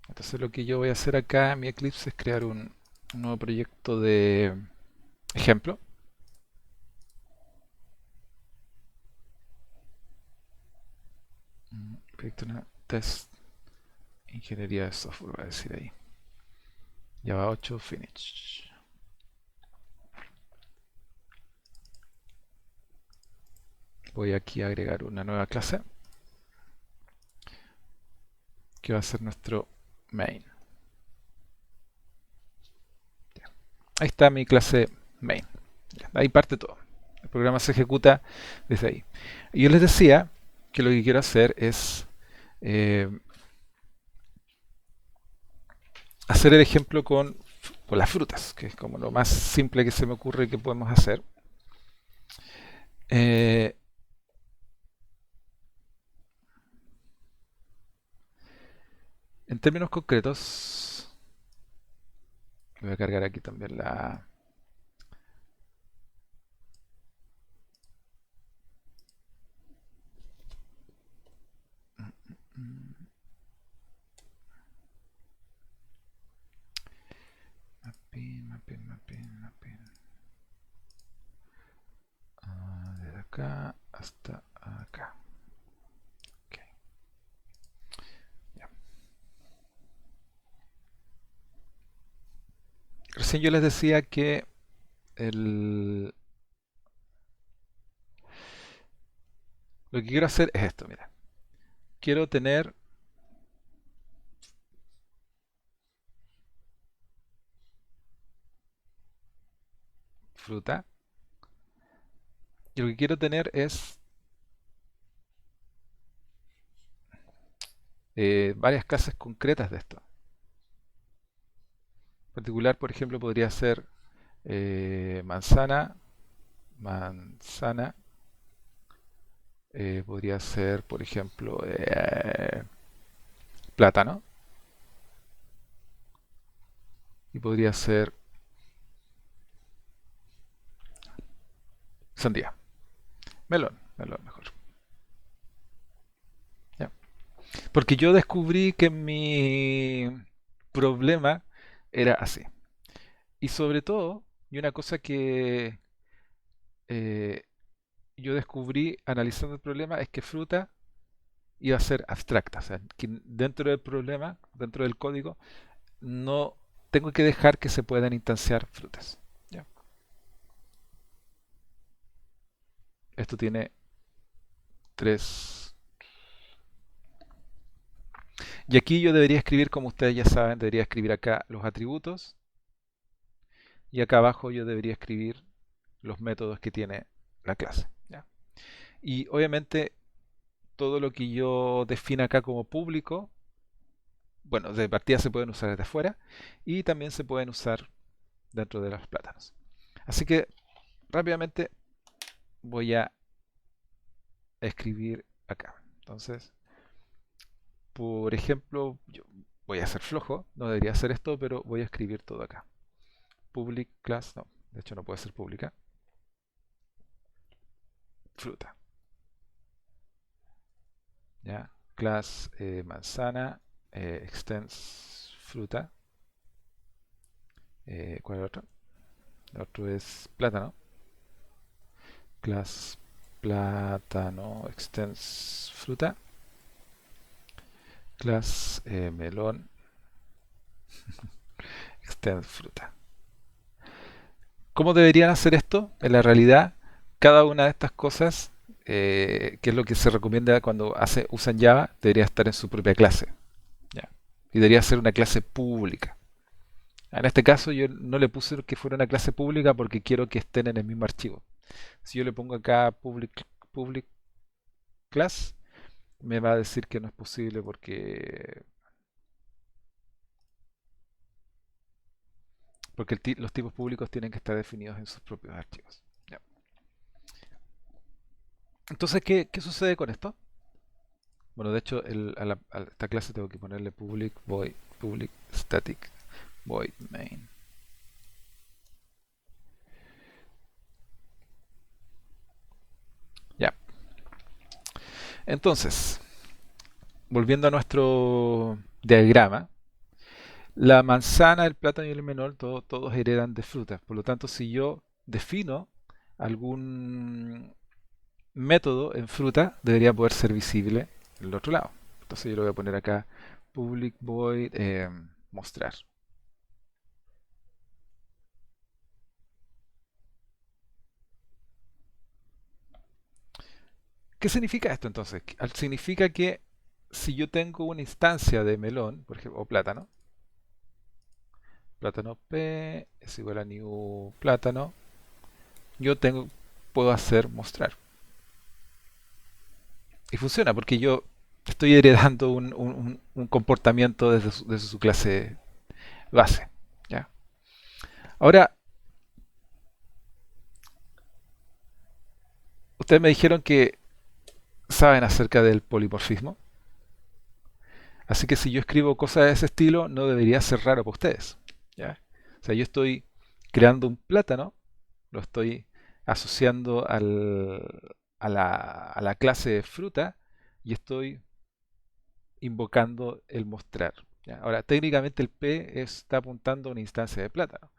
Entonces lo que yo voy a hacer acá en mi Eclipse es crear un nuevo proyecto de ejemplo. Proyecto test ingeniería de software, va a decir ahí. Java 8 finish. Voy aquí a agregar una nueva clase que va a ser nuestro main. Ya. Ahí está mi clase main. Ya, ahí parte todo. El programa se ejecuta desde ahí. Y yo les decía que lo que quiero hacer es eh, hacer el ejemplo con las frutas, que es como lo más simple que se me ocurre que podemos hacer. Eh, en términos concretos, voy a cargar aquí también la... Mapping, mapping, mapping, mapping. Desde acá hasta acá. Ok, ya. Recién yo les decía que el, lo que quiero hacer es esto, mira. Quiero tener fruta y lo que quiero tener es varias clases concretas de esto. En particular, por ejemplo, podría ser manzana, manzana. Podría ser, por ejemplo, plátano. Y podría ser sandía. Melón, melón mejor. Ya. Porque yo descubrí que mi problema era así. Y sobre todo, y una cosa que eh, yo descubrí analizando el problema es que fruta iba a ser abstracta. O sea, que dentro del problema, dentro del código, no tengo que dejar que se puedan instanciar frutas. ¿Ya? Esto tiene tres. Y aquí yo debería escribir, como ustedes ya saben, debería escribir acá los atributos. Y acá abajo yo debería escribir los métodos que tiene la clase. ¿Ya? Y obviamente todo lo que yo defina acá como público, bueno, de partida se pueden usar desde afuera y también se pueden usar dentro de los plátanos. Así que rápidamente voy a escribir acá. Entonces, por ejemplo, yo voy a ser flojo, no debería hacer esto, pero voy a escribir todo acá. Public class, no, de hecho no puede ser pública. Fruta. ¿Ya? Class manzana, extends fruta. ¿Cuál es el otro? El otro es plátano. Class plátano, extends fruta. Class melón, extends fruta. ¿Cómo deberían hacer esto? En la realidad, cada una de estas cosas, que es lo que se recomienda cuando usan Java, debería estar en su propia clase. ¿Ya? Y debería ser una clase pública. En este caso yo no le puse que fuera una clase pública porque quiero que estén en el mismo archivo. Si yo le pongo acá public class, me va a decir que no es posible porque los tipos públicos tienen que estar definidos en sus propios archivos. Ya. Entonces, ¿qué sucede con esto? Bueno, de hecho, a esta clase tengo que ponerle public void, public static void main. Ya. Entonces, volviendo a nuestro diagrama, la manzana, el plátano y el menor, todos heredan de frutas. Por lo tanto, si yo defino algún método en fruta, debería poder ser visible en el otro lado. Entonces yo lo voy a poner acá, public void mostrar. ¿Qué significa esto entonces? Significa que si yo tengo una instancia de melón, por ejemplo, o plátano, plátano P es igual a new plátano, puedo hacer mostrar. Y funciona porque yo estoy heredando un comportamiento desde su clase base. ¿Ya? Ahora, ustedes me dijeron que saben acerca del polimorfismo. Así que si yo escribo cosas de ese estilo, no debería ser raro para ustedes. ¿Ya? O sea, yo estoy creando un plátano, lo estoy asociando a la clase de fruta y estoy invocando el mostrar. ¿Ya? Ahora, técnicamente el P está apuntando a una instancia de plátano,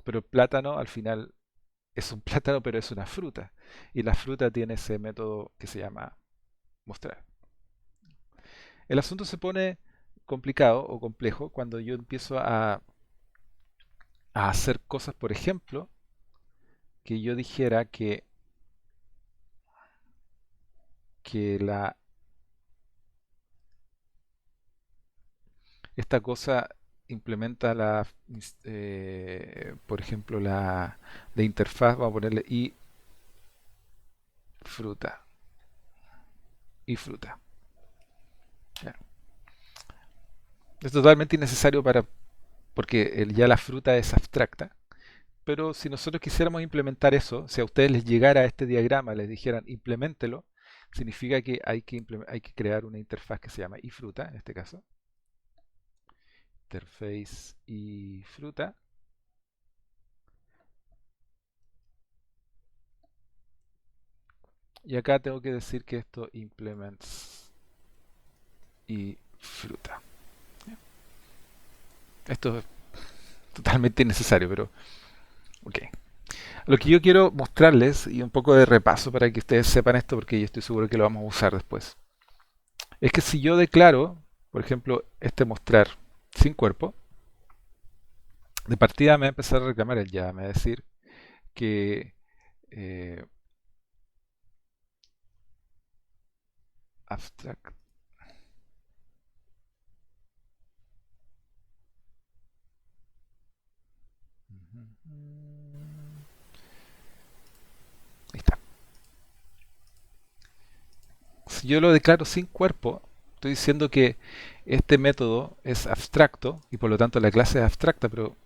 pero el plátano al final es un plátano, pero es una fruta. Y la fruta tiene ese método que se llama mostrar. El asunto se pone complicado o complejo cuando yo empiezo a hacer cosas, por ejemplo, que yo dijera que esta cosa implementa por ejemplo, la interfaz, vamos a ponerle fruta, y fruta. ¿Ya? Es totalmente innecesario porque ya la fruta es abstracta. Pero si nosotros quisiéramos implementar eso, si a ustedes les llegara este diagrama, les dijeran implementelo, significa que hay que crear una interfaz que se llama ifruta, en este caso. Interface ifruta. Y acá tengo que decir que esto implements ifruta. Esto es totalmente innecesario, pero ok. Lo que yo quiero mostrarles, y un poco de repaso para que ustedes sepan esto, porque yo estoy seguro que lo vamos a usar después, es que si yo declaro, por ejemplo, este mostrar sin cuerpo, de partida me va a empezar a reclamar el ya, me va a decir que eh, abstract. Ahí está. Si yo lo declaro sin cuerpo, estoy diciendo que este método es abstracto y por lo tanto la clase es abstracta, pero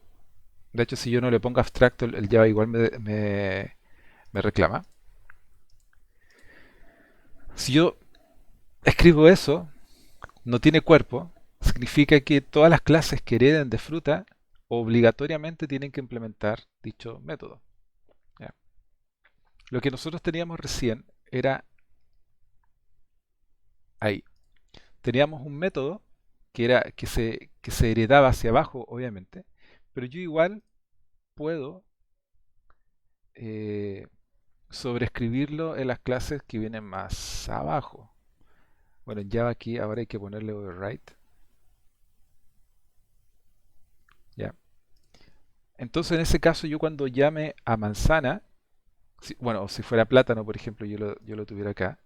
de hecho si yo no le pongo abstracto, el Java igual me reclama. Si yo escribo eso, no tiene cuerpo, significa que todas las clases que hereden de fruta obligatoriamente tienen que implementar dicho método. ¿Ya? Lo que nosotros teníamos recién era ahí. Teníamos un método que se heredaba hacia abajo, obviamente, pero yo igual puedo eh, sobreescribirlo en las clases que vienen más abajo. Bueno, en Java aquí ahora hay que ponerle override. ¿Ya? Entonces en ese caso yo cuando llame a manzana, bueno, si fuera plátano, por ejemplo, yo lo tuviera acá.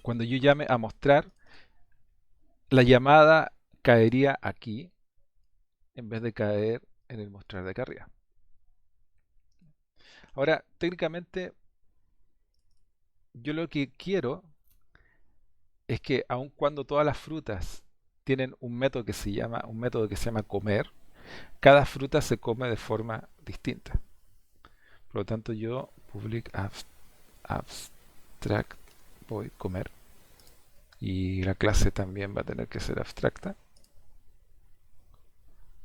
Cuando yo llame a mostrar, la llamada caería aquí en vez de caer en el mostrar de acá arriba. Ahora, técnicamente, yo lo que quiero es que aun cuando todas las frutas tienen un método que se llama comer, cada fruta se come de forma distinta. Por lo tanto, yo public abstract voy comer y la clase también va a tener que ser abstracta.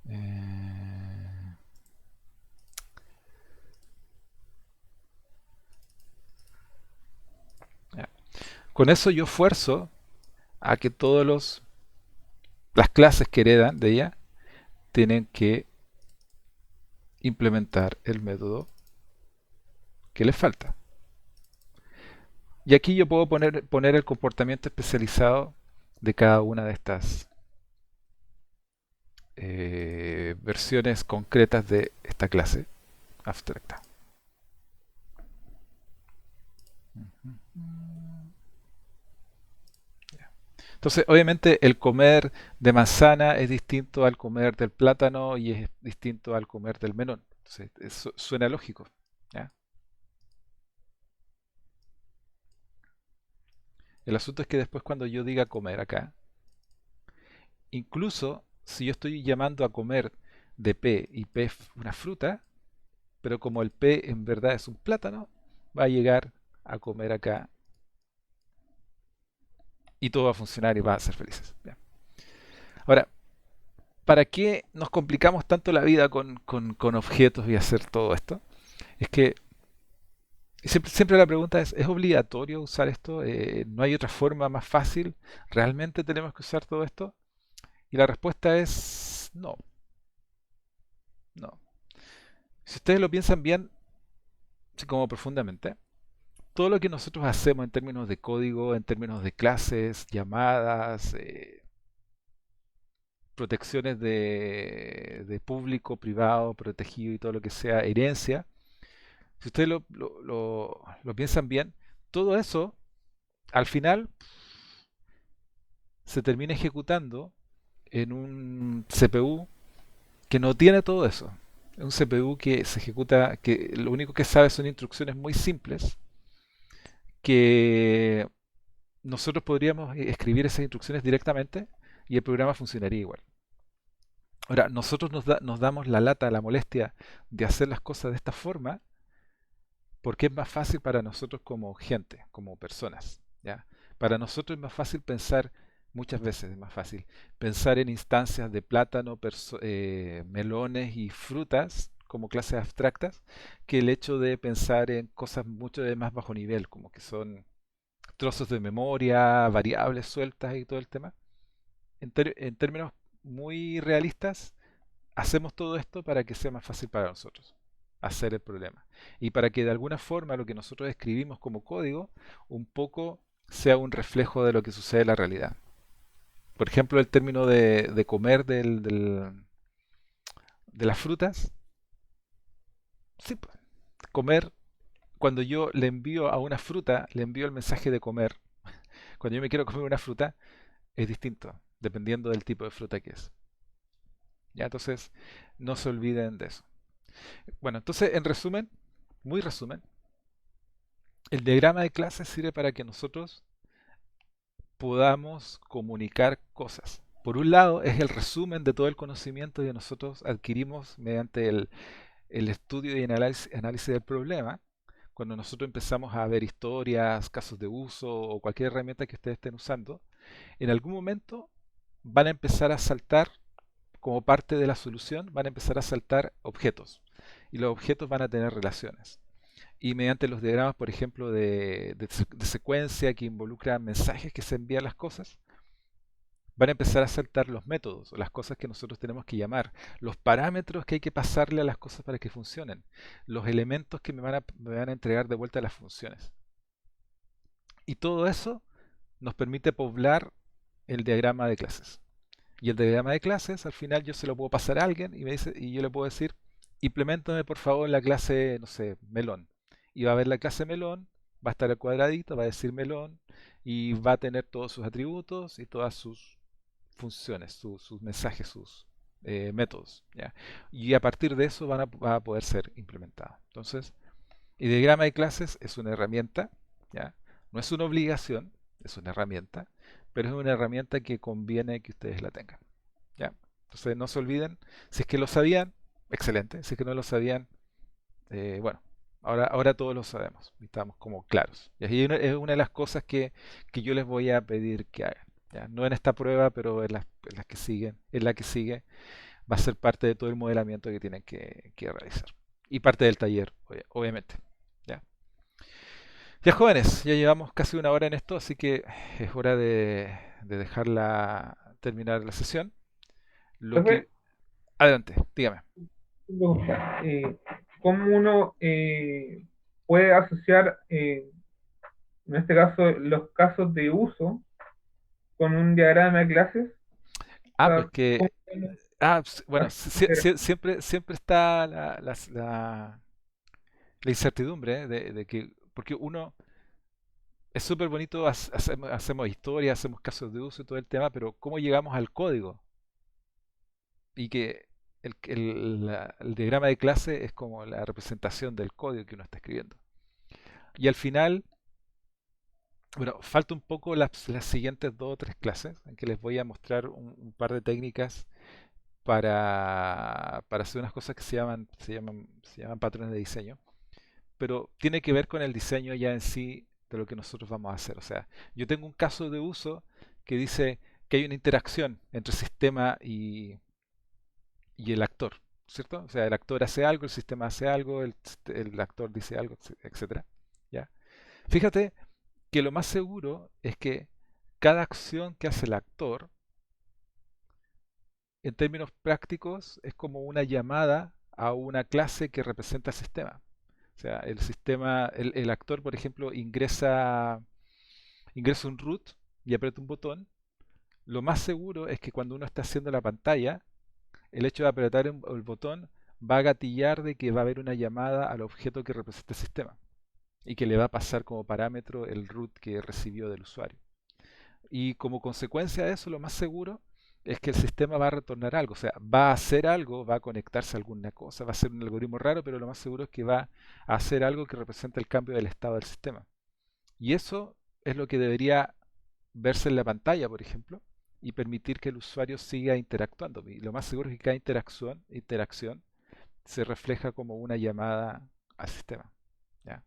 Eh, ya. Con eso yo fuerzo a que las clases que heredan de ella tienen que implementar el método que les falta. Y aquí yo puedo poner el comportamiento especializado de cada una de estas versiones concretas de esta clase abstracta. Entonces, obviamente, el comer de manzana es distinto al comer del plátano y es distinto al comer del melón. Entonces, eso suena lógico. ¿Ya? El asunto es que después cuando yo diga comer acá, incluso si yo estoy llamando a comer de P y P es una fruta, pero como el P en verdad es un plátano, va a llegar a comer acá y todo va a funcionar y va a ser felices. ¿Ya? Ahora, ¿para qué nos complicamos tanto la vida con objetos y hacer todo esto? Es que siempre la pregunta ¿es obligatorio usar esto? ¿No hay otra forma más fácil? ¿Realmente tenemos que usar todo esto? Y la respuesta es no, no. Si ustedes lo piensan bien, así como profundamente, todo lo que nosotros hacemos en términos de código, en términos de clases, llamadas, protecciones de público, privado, protegido y todo lo que sea, herencia, si ustedes lo piensan bien, todo eso al final se termina ejecutando en un CPU que no tiene todo eso. Es un CPU que se ejecuta, que lo único que sabe son instrucciones muy simples, que nosotros podríamos escribir esas instrucciones directamente y el programa funcionaría igual. Ahora, nosotros nos damos la lata, la molestia de hacer las cosas de esta forma porque es más fácil para nosotros como gente, como personas. ¿Ya? Para nosotros es más fácil pensar, muchas veces es más fácil, pensar en instancias de plátano, melones y frutas como clases abstractas, que el hecho de pensar en cosas mucho de más bajo nivel, como que son trozos de memoria, variables sueltas y todo el tema. En términos muy realistas, hacemos todo esto para que sea más fácil para nosotros hacer el problema. Y para que de alguna forma lo que nosotros escribimos como código un poco sea un reflejo de lo que sucede en la realidad. Por ejemplo, el término de comer de las frutas. Sí, pues, comer, cuando yo le envío a una fruta, le envío el mensaje de comer. Cuando yo me quiero comer una fruta, es distinto, dependiendo del tipo de fruta que es. ¿Ya? Entonces, no se olviden de eso. Bueno, entonces, en resumen, muy resumen, el diagrama de clases sirve para que nosotros podamos comunicar cosas. Por un lado, es el resumen de todo el conocimiento que nosotros adquirimos mediante el estudio y análisis del problema. Cuando nosotros empezamos a ver historias, casos de uso o cualquier herramienta que ustedes estén usando, en algún momento van a empezar a saltar, como parte de la solución, van a empezar a saltar objetos. Y los objetos van a tener relaciones. Y mediante los diagramas, por ejemplo, de secuencia que involucran mensajes que se envían las cosas, van a empezar a saltar los métodos o las cosas que nosotros tenemos que llamar, los parámetros que hay que pasarle a las cosas para que funcionen, los elementos que me van a entregar de vuelta a las funciones. Y todo eso nos permite poblar el diagrama de clases. Y el diagrama de clases, al final yo se lo puedo pasar a alguien y, y yo le puedo decir, implementame por favor la clase, no sé, melón. Y va a ver la clase melón, va a estar el cuadradito, va a decir melón, y va a tener todos sus atributos y todas sus funciones, sus mensajes, sus métodos. ¿Ya? Y a partir de eso va a poder ser implementado. Entonces, el diagrama de clases es una herramienta, ¿ya? No es una obligación, es una herramienta, pero es una herramienta que conviene que ustedes la tengan. ¿Ya? Entonces no se olviden, si es que lo sabían, excelente, si es que no lo sabían, bueno, ahora todos lo sabemos, y estamos como claros. Y ahí es una de las cosas que yo les voy a pedir que hagan. ¿Ya? No en esta prueba, pero en las que siguen, en la que sigue, va a ser parte de todo el modelamiento que tienen que realizar. Y parte del taller, obviamente. ¿Ya? Ya jóvenes, ya llevamos casi una hora en esto, así que es hora de dejarla terminar la sesión. Lo Profe, que... Adelante, dígame. pregunta, ¿cómo uno puede asociar, en este caso, los casos de uso con un diagrama de clases? O Pues sea, ¿cómo que... podemos Bueno, hacer? siempre está la incertidumbre, de que... Porque uno es súper bonito, hacemos historia, hacemos casos de uso y todo el tema, pero ¿cómo llegamos al código? Y que el diagrama de clase es como la representación del código que uno está escribiendo. Y al final, bueno, falta un poco las siguientes 2 o 3 clases en que les voy a mostrar un par de técnicas para hacer unas cosas que se llaman patrones de diseño, pero tiene que ver con el diseño ya en sí de lo que nosotros vamos a hacer. O sea, yo tengo un caso de uso que dice que hay una interacción entre sistema y el actor, ¿cierto? O sea, el actor hace algo, el sistema hace algo, el actor dice algo, etcétera. ¿Ya? Fíjate que lo más seguro es que cada acción que hace el actor, en términos prácticos, es como una llamada a una clase que representa el sistema. O sea, el sistema, el actor, por ejemplo, ingresa un root y aprieta un botón. Lo más seguro es que cuando uno está haciendo la pantalla, el hecho de apretar el botón va a gatillar de que va a haber una llamada al objeto que representa el sistema y que le va a pasar como parámetro el root que recibió del usuario. Y como consecuencia de eso, lo más seguro es que el sistema va a retornar algo, o sea, va a hacer algo, va a conectarse a alguna cosa, va a ser un algoritmo raro, pero lo más seguro es que va a hacer algo que representa el cambio del estado del sistema. Y eso es lo que debería verse en la pantalla, por ejemplo, y permitir que el usuario siga interactuando. Y lo más seguro es que cada interacción se refleja como una llamada al sistema. ¿Ya?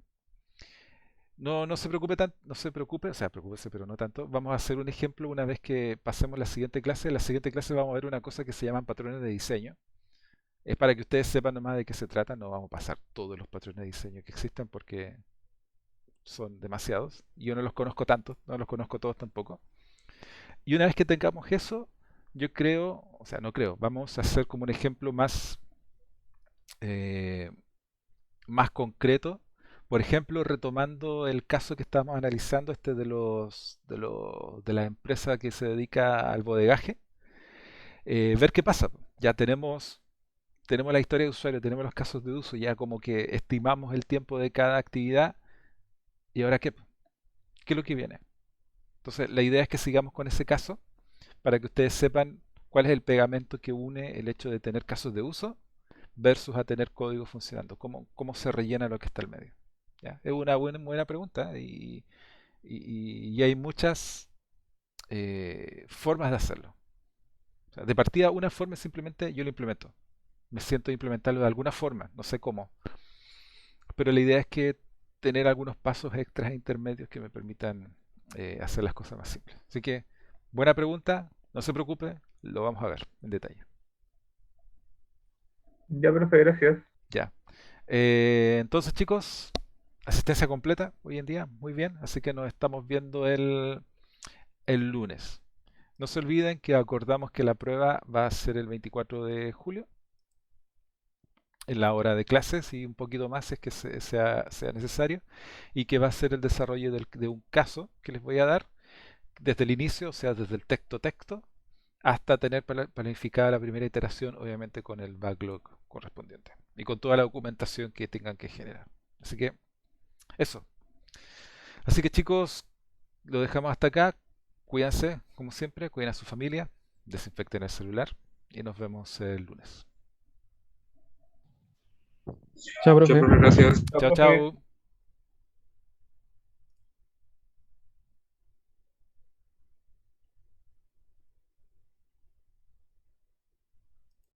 No se preocupe no se preocupe, o sea, preocúpese, pero no tanto. Vamos a hacer un ejemplo una vez que pasemos la siguiente clase. En la siguiente clase vamos a ver una cosa que se llaman patrones de diseño. Es para que ustedes sepan nomás de qué se trata. No vamos a pasar todos los patrones de diseño que existen porque son demasiados. Yo no los conozco tanto, no los conozco todos tampoco. Y una vez que tengamos eso, yo creo, o sea, no creo, vamos a hacer como un ejemplo eh, más concreto. Por ejemplo, retomando el caso que estábamos analizando, este de la empresa que se dedica al bodegaje, ver qué pasa. Ya tenemos la historia de usuario, tenemos los casos de uso, ya como que estimamos el tiempo de cada actividad. ¿Y ahora qué? ¿Qué es lo que viene? Entonces, la idea es que sigamos con ese caso para que ustedes sepan cuál es el pegamento que une el hecho de tener casos de uso versus a tener código funcionando, cómo se rellena lo que está al medio. ¿Ya? Es una buena pregunta y hay muchas formas de hacerlo. O sea, de partida, una forma es simplemente yo lo implemento. Me siento a implementarlo de alguna forma, no sé cómo. Pero la idea es que tener algunos pasos extras e intermedios que me permitan hacer las cosas más simples. Así que, buena pregunta, no se preocupe, lo vamos a ver en detalle. Ya, profe, gracias. Ya. Entonces, chicos, asistencia completa hoy en día, muy bien. Así que nos estamos viendo el lunes. No se olviden que acordamos que la prueba va a ser el 24 de julio, en la hora de clases y un poquito más si es que sea necesario, y que va a ser el desarrollo de un caso que les voy a dar desde el inicio, o sea, desde el texto hasta tener planificada la primera iteración, obviamente con el backlog correspondiente y con toda la documentación que tengan que generar. Así que eso. Así que chicos, lo dejamos hasta acá. Cuídense, como siempre, cuiden a su familia, desinfecten el celular y nos vemos el lunes. Chao, Chao, profe. profe, gracias. Chao, Chao, profe. chao.